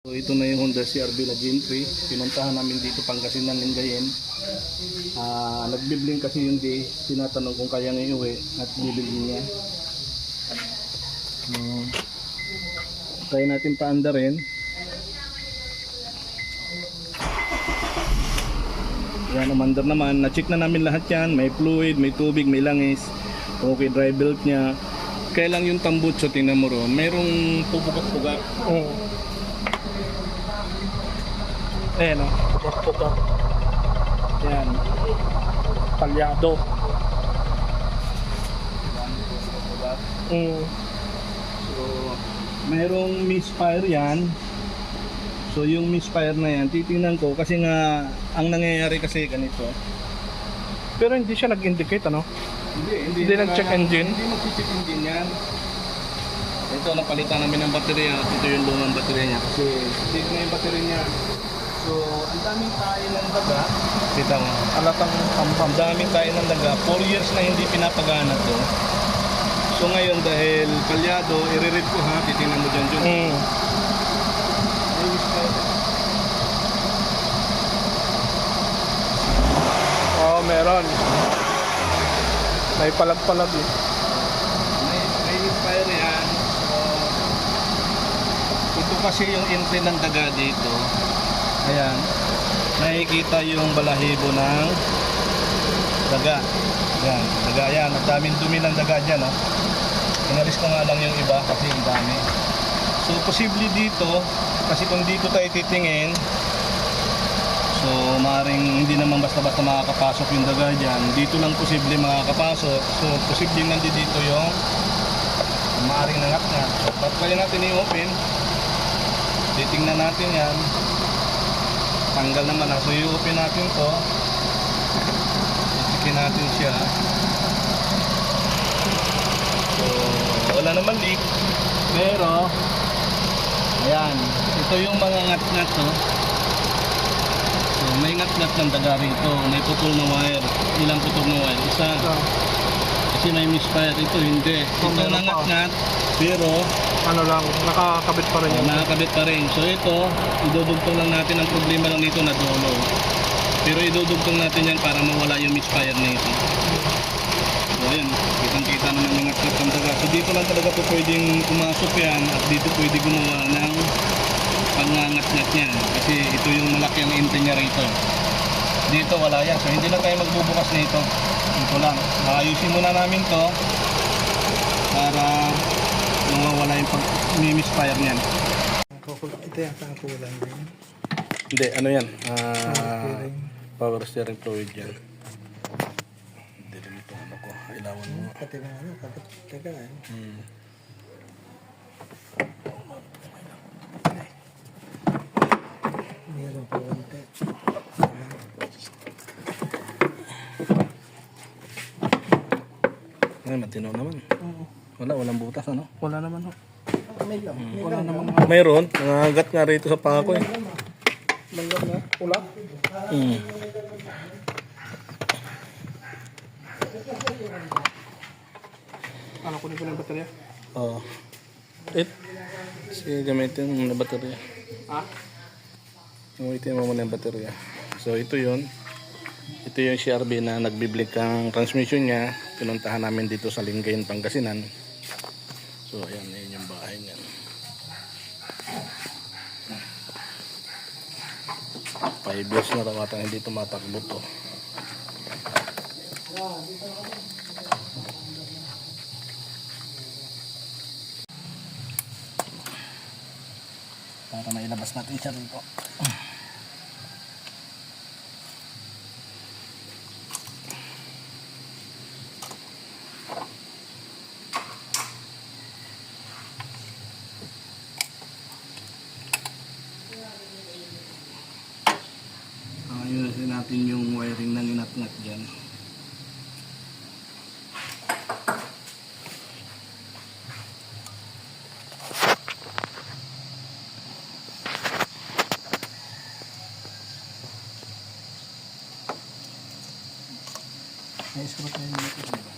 So ito na yung Honda CR-V na Gen 3. Pinuntahan namin dito Pangasinan, Lingayen. Nagbibling kasi yung day. Tinatanong kung kaya nga iuwi at bibili niya. Try natin paanda rin. Yan, umandar naman. Na-check na namin lahat yan. May fluid, may tubig, may langis. Okay, dry belt niya. Kaya lang yung tambutso, tingnan mo ron. Mayroong pupugat-pugat. Oo. Ayan o, pugat-pugat. Ayan. Palyado. So, mayroong misfire yan. So, yung misfire na yan, titingnan ko kasi nga, ang nangyayari kasi ganito. Pero hindi siya nag-indicate, ano? Hindi nag-check engine? Hindi mag-check engine yan. Ito, napalitan namin ng baterya. Ito yung lumang baterya niya. Kasi, check na yung baterya niya. So, ang daming tayo ng daga. Kita mo. Alatang Ang daming tayo ng daga. 4 years na hindi pinapagana to. So, ngayon dahil palyado, i-read ko ha. Titingnan mo dyan dyan. Oo, meron. May palag-palag eh. May inspire yan. So, ito kasi yung entry ng daga dito. Ayan. Nakikita yung balahibo ng daga. Ayan, daga yan. Ang daming dumi ng daga dyan. Oh. Inalis ko nga lang yung iba kasi yung dami. So, posible dito, kasi kung dito tayo titingin, so, maaaring hindi naman basta-basta makakapasok yung daga dyan. Dito lang posible makakapasok. So, posible nandito dito yung maaaring nangat-ngat. So, try natin i-open. Titingnan natin yan. Tanggal naman na. So, i-open natin to. Itikin natin siya. So, wala naman leak. Pero, ayan. Ito yung mga ngat-ngat to. May ngat-ngat ng daga rito, may putol na wire. Ilang putol na wire? Isa. Kasi may misfire. Ito hindi. Ito nangat-ngat, pero Ano lang, nakakabit pa rin yun. nakakabit pa rin. So ito, idudugtong lang natin. Ang problema lang dito na dulo. Pero idudugtong natin yan para mawala yung misfire nito. So ayan, kitang-kita naman yung ngat-ngat ng daga. So dito lang talaga po pwedeng pumasok yan at dito pwede gumawa ng pangangat-ngat niya kasi ito yung malaki ang entry niya rito. Dito wala yan, so hindi na tayo magbubukas nito. Ito lang, ayusin muna namin to para mawawala yung pag-misfire niyan. Ito yung ang kulay din. Hindi, ano yan? Power steering fluid yan. Hindi rin ito ano ko, ilawan mo. Pati na ano, teka eh. Meron po konti. Ay, matino naman. Walang butas ano? Wala naman ho. May lang. Wala naman. Mayroon, nangagat nga rito sa pako eh. Langgam na. Ulap. Ano kunin ko ng baterya? Oo. Sige, gamitin mo na baterya. Gamitin mo muna yung baterya. So, ito yun. Ito yung CR-V na nagbiblink ang transmission niya. Pinuntahan namin dito sa Lingayen, Pangasinan. So, ayan. Ayan yung bahay niya. 5 years na raw atang hindi tumatakbo to. Para mailabas natin siya rito. Ayusin natin yung wiring ng inat-ngat dyan. May screw tayo dito, diba?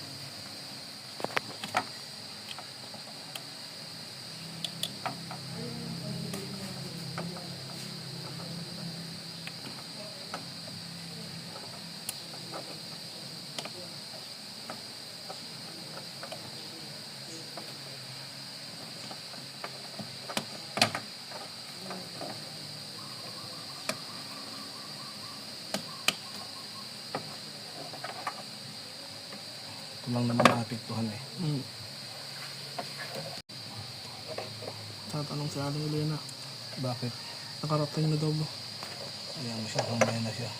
lang naman naapektuhan eh. Tatanong si Aling Elena. Bakit? Nakarating na daw ba? Ayan siya, kumaya na siya.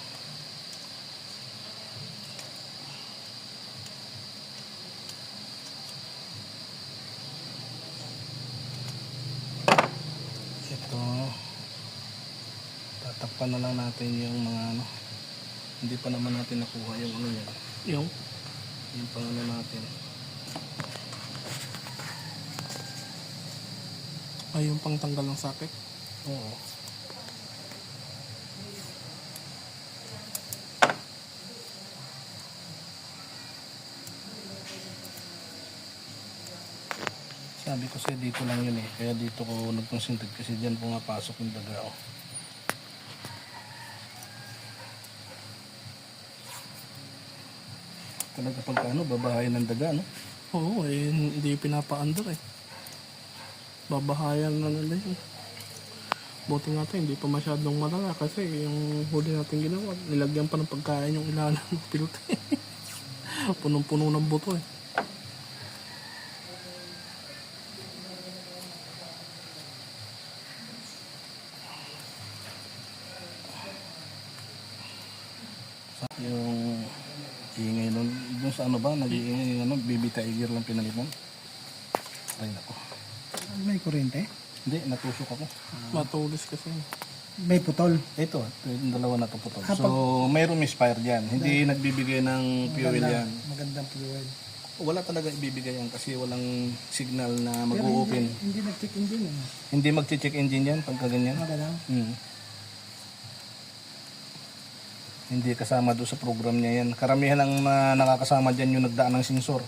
Ito, tatakpan na lang natin yung mga ano. Hindi pa naman natin nakuha yung ano yan. Yung pang ano natin. Ay, yung pangtanggal ng sakit. Oo. Sabi ko sa'yo dito lang yun eh. Kaya dito ko nagconcentrate kasi dyan pumapasok yung daga. Oh. Talaga pagka ano, babahayan ng daga, no? Oo, eh, hindi pinapaandar eh. Babahayan na nila yun. Buti nga tayo, hindi pa masyadong malala kasi yung huli natin ginawa, nilagyan pa ng pagkain yung ilalim ng pilote. Punong-puno ng buto eh. Yung ingay nun, dun sa ano ba, nag-iingay yung ano, baby tiger lang pinalitan. Ay nako. May kuryente? Hindi, natusok ako. Matulis kasi. May putol. Ito, yung dalawa na to putol. So, mayroong misfire dyan. Hindi nagbibigay ng fuel yan. Magandang fuel. Wala talaga ibibigay yan kasi walang signal na Pero mag-open. hindi nag-check engine eh. Hindi mag-check engine yan pagka ganyan. Magandang. Hindi kasama doon sa program niya yan. Karamihan ang nakakasama dyan yung nagdaan ng sensor.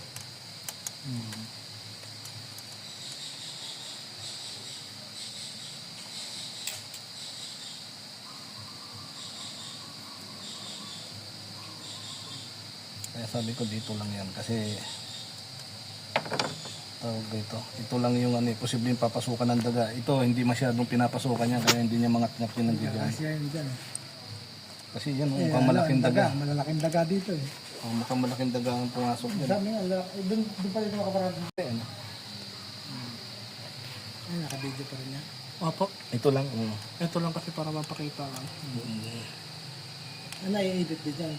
Kaya sabi ko dito lang yan kasi tawag dito. Ito lang yung ano, posibleng papasukan ng daga. Ito hindi masyadong pinapasukan niya kaya hindi niya mangat-ngat yun ng daga. Kasi yan dyan. Kasi yan, mukhang malaking daga. Malalaking daga dito eh. Mukhang malaking daga ang pumasok dyan. Sabi nga, doon pa rin makaparado. Ano? Ay, naka-video pa rin yan. Opo, Ito lang. ito lang kasi para mapakita lang. Ano, i-edit din dyan.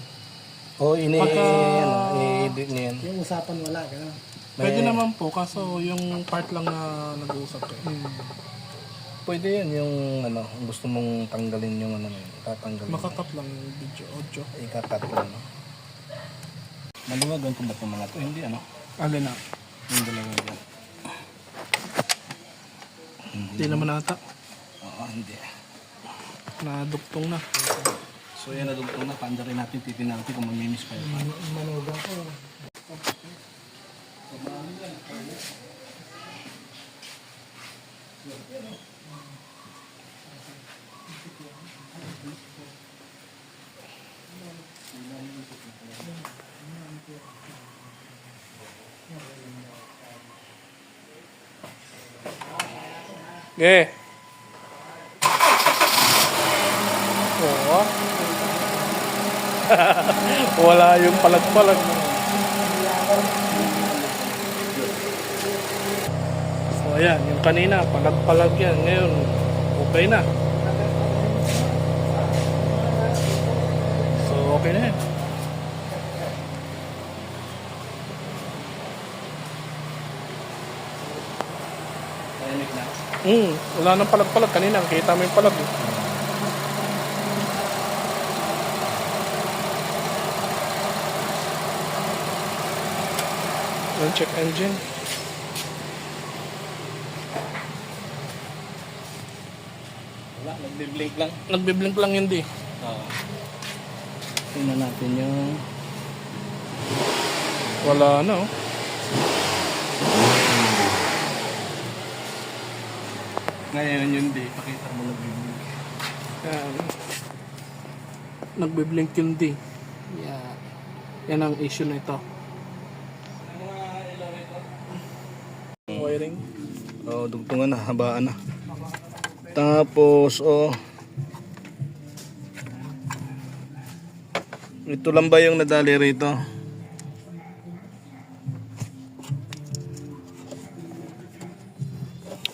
Oo, Pagka- i-edit niya yan. Yung usapan wala, gano'n. Pwede naman po, kaso yung part lang na nag-uusap eh. Pwede yan yung ano, gusto mong tanggalin yung ano, tatanggalin. Makakat lang yung video, audio. Ikakat ko ano. Maluwagan ko ba itong mga to? Hindi ano. Alin na? Yung dalawa dyan. Hindi naman ata. Oo, hindi. Naduktong na. So yan na dugtong na, paanda rin natin, titignan natin kung mamimiss pa yun. Manugang ko. Okay. Oo. Wala yung palag-palag. So ayan, yung kanina palag-palag yan. Ngayon, okay na. So okay na yan. Tahimik na. Wala nang palag-palag. Kanina, kita mo yung palag. Yung check engine. Wala, nagbi-blink lang. Nagbiblink lang yun di. Oo. Tingnan natin yung... Wala na oh. Ngayon yun di, pakita mo nagbi-blink. Yan. Nagbiblink yun di. Yeah. Yan ang issue na ito. Wiring. Oo, dugtungan na, habaan na. Tapos, ito lang ba yung nadali rito?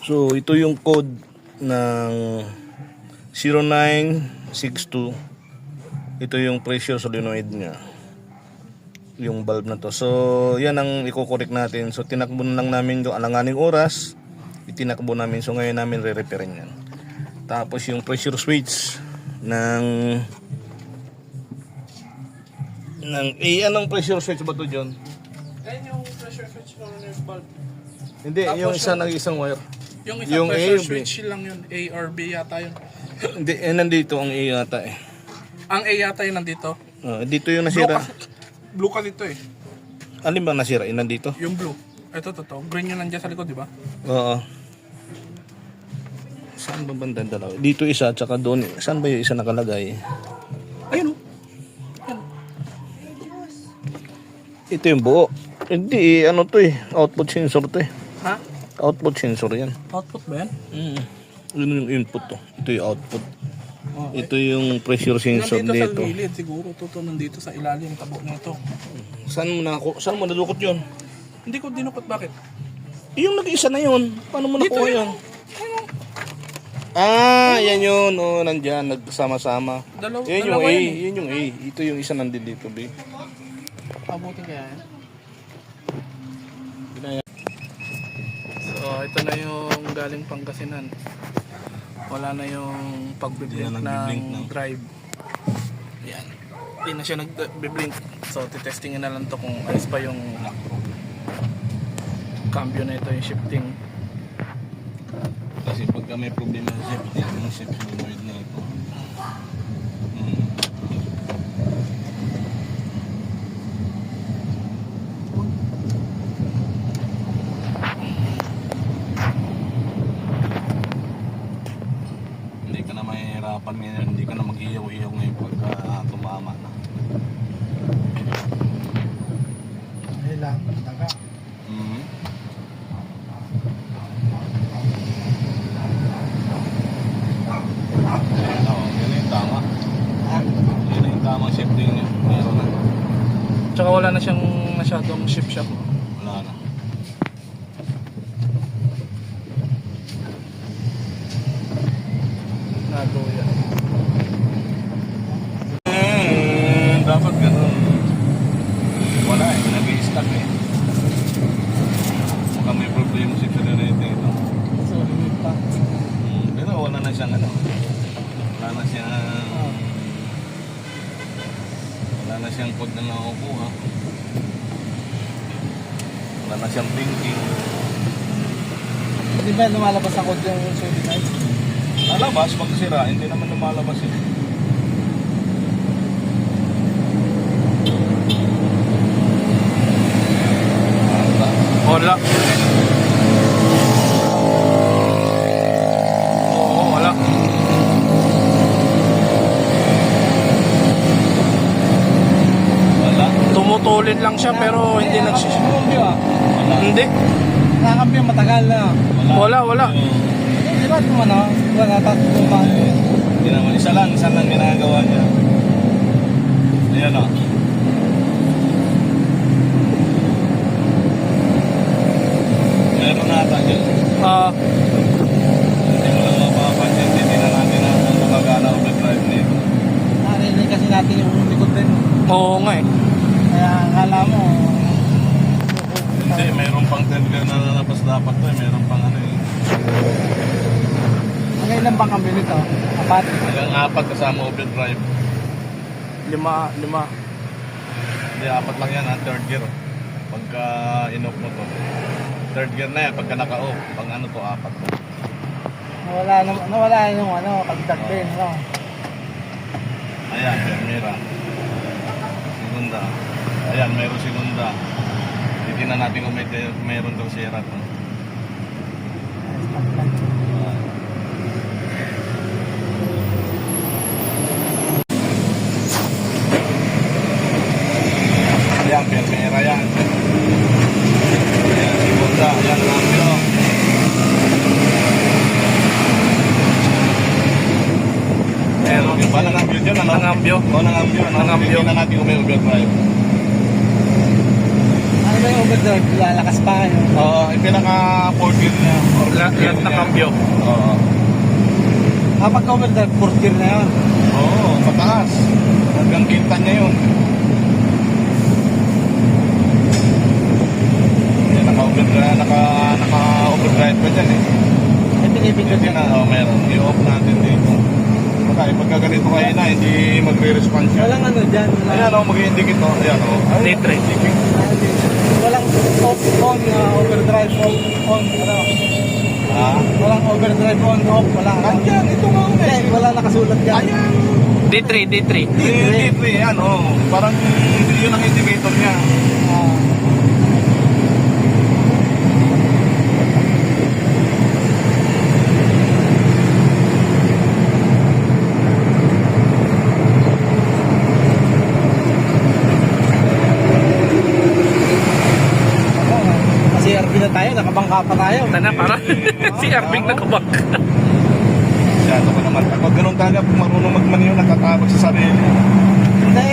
So ito yung code ng 0962. Ito yung pressure solenoid niya, yung valve na to. So yan ang i-correct natin. So tinakbo na lang namin yung alanganing oras, itinakbo namin. So ngayon namin re-repairin yan. Tapos yung pressure switch ng anong pressure switch ba to, John? Ayun yung pressure switch ng valve. Hindi, Tapos yung isa nag-isang wire. Yung Yung isang A pressure or B? switch lang yun. A or B yata yun. Hindi, nandito ang A yata eh. Ang A yata yun nandito. Dito yung nasira. Blue ka dito eh. Alin ba nasira? Nandito? Yung blue. Ito, to. Green yun nandiyan sa likod, di ba? Oo. Saan ba banda dalawa? Dito isa, tsaka doon. Saan ba yung isa nakalagay? Ayun o. Ito yung buo. Hindi, ano to eh. Output sensor to eh. Ha? Output sensor yan. Output ba yan? Yun yung input to. Ito yung output. Okay. Ito yung pressure sensor Nandito dito. sa gilid siguro. Ito nandito sa ilalim tabo na ito. Saan mo nadukot yun? Hindi ko dinukot. Bakit? Yung nag-isa na yun. Paano mo Dito nakuha yun. yun? Yan yun. Oh, nandyan. Nagsama-sama. Dalawa Yun yung A. yan eh. Yun yung A. Ito yung isa nandito dito, B. Abutin kaya yan. So, ito na yung galing Pangasinan. Wala na yung pagbiblink Hindi na nagbiblink ng na. drive. Yan. Hindi na siya nagbiblink. So, titestingin na lang to kung ayos pa yung cambio na ito, yung shifting. Kasi pagka may problema sa safety, yung safety solenoid na ito. Hindi ka na mahihirapan ngayon, hindi ka na mag-iyaw-iyaw ngayon pagka tumama na. Ay lang, taga. Yan yung tama. Yan yung tamang safety niya. Meron na. Tsaka wala na siyang masyadong shift shock. Wala na. Nago yan. Dapat ganun. Wala eh, nag-i-stuck eh. Mukhang may problema si generator ito. Sorry, pa. Pero wala na siyang ano. Wala na siyang code na nakukuha. Wala na siyang blinking. Di ba lumalabas ako yung solenoid? Lalabas pag sira, hindi naman lumalabas eh. Wala. Oo, wala. Wala. Tumutulin lang siya pero hindi nagsisip. Cambio ah. Wala. Hindi. Nakakambyo matagal na. Wala. Di ba ito ano? Wala tatlong mga. Hindi naman. Isa lang ginagawa niya. Ayan o. Meron na ata dyan. Hindi mo lang mapapansin. Hindi na natin na kung gumagana overdrive nito. Narinig kasi natin yung likod din. Oo nga eh. Kaya akala mo. Hindi, mayroon pang trigger na lalabas dapat to eh. Mayroon pang ano eh. Ang ilan bang kambyo nito? Apat. Hanggang 4 kasama overdrive. Lima. Hindi, 4 lang yan ha. Third gear. Pagka in-off mo to. Third gear na yan. Pagka naka-off. Pag ano to, 4. Nawala yung ano, pagdag din. No? Ayan, Permira. Segunda. Ayan, mayroon segunda. Titignan natin kung mayroon daw sira to. Ayan, Permira yan. Ayan, segunda. Ayan, cambio. Meron yung ba nangambyo dyan? Ano? Nangambyo. Oo, nangambyo. Nangambyo. Titignan natin kung may overdrive. Ay, Pag may overdrive, lalakas pa yung... Oo, yung pinaka 4 gear niya. Lahat na cambio. Oo. Pag overdrive, 4th gear na yun. Oo, mataas. Hanggang kita niya yun. Yan, naka-overdrive pa dyan eh. Ay, pinipindot Hindi na, meron. I-off natin dito. Baka pagka ganito kayo na, hindi magre-response yan. Walang ano dyan. Ayan o, mag-indicate o. Ayan o. D3. Walang off, on, overdrive, on, ano. Walang overdrive, on, off, wala. Andyan, ito nga o. Hindi, wala nakasulat dyan. Ayan. D3. D3, yan o. Parang yun ang indicator niya. Kasi RB na tayo, nakabangka pa tayo. Tana para si Arving nakabak. Masyado ko naman. Pag ganun talaga, kung marunong magmaniyo, nakatabag sa sarili. Hindi,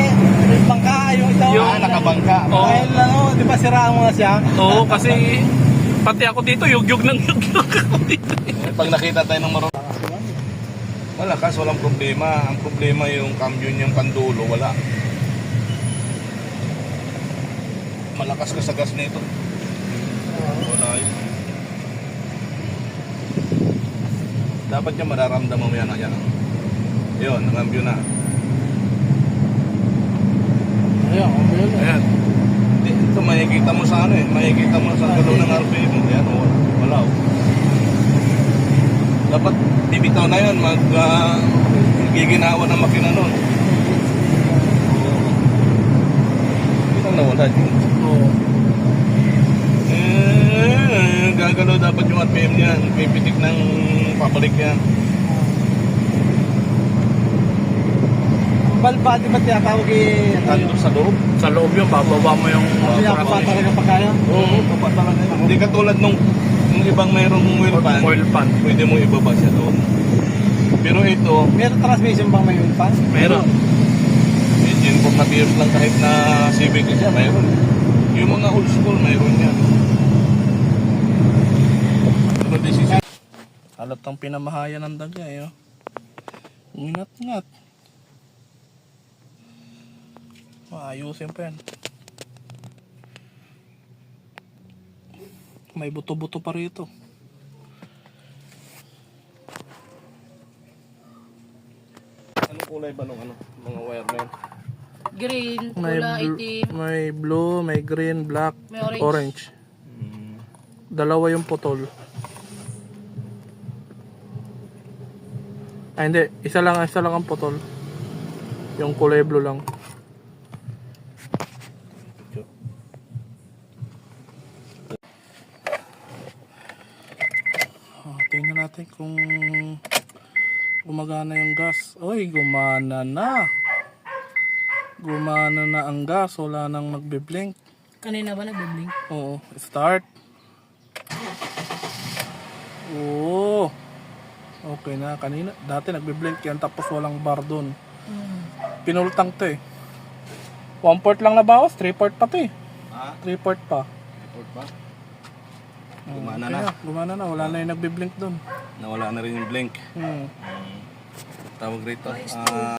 may bangka, yung ito. Nakabangka. Oo. Dahil ano, di ba siraan mo na siya? Oo, kasi pati ako dito, yugyug ng yugyug ako dito. Pag nakita tayo ng marunong. Malakas, walang problema. Ang problema yung cambio niyang pandulo, wala. Malakas ka sa gas nito. Wala yun. Dapat niya mararamdaman mo yan. Ayan. Yun, cambio na. Ayun, yun. Ayan. Ito, makikita mo sa ano eh. Makikita mo sa galaw ng RPM mo. Ayan, wala. Dapat bibitaw na yun. Giginawa ng makina nun. Ito na wala din. Oo. Gagalaw dapat yung RPM niyan. Pipitik ng pabalik yan. Balba, di ba tinatawag Nandun sa loob. Sa loob yung bababa mo yung Kaya pa talaga pagkaya? Oo, kapag talaga yun. Hindi katulad nung ibang mayroong wheel pan. oil pan. Pwede mo ibaba siya doon. Pero ito, Meron transmission bang may pa? Meron. engine book na beers lang kahit na CVT siya, mayroon. Yung mga old school, mayroon yan. Ano decision? Halatang pinamahayan ng daga eh. Oh. Ingat-ngat. Ayusin pa yan. May buto-buto pa rito. Anong kulay ba nung mga wire na yun? Green, May, pula, itim, may blue, may green, black, may orange. orange. Dalawa yung putol. Ay hindi, isa lang ang putol. Yung kulay blue lang. Tingnan natin kung gumagana yung gas. Oy, gumana na. Gumana na ang gas. Wala nang magbe-blink. Kanina ba nagbe-blink? Oo, start. Oo. Okay na, kanina. Dati nagbe-blink yan tapos walang bar dun. Pinultang to eh. 1 port lang na bawas, 3 port pa to eh. Ha? 3 port pa. Report ba? Oo, Gumana okay na. Gumana na, wala na yung nagbe-blink dun. Nawala na rin yung blink. Hmm. Tawag rito.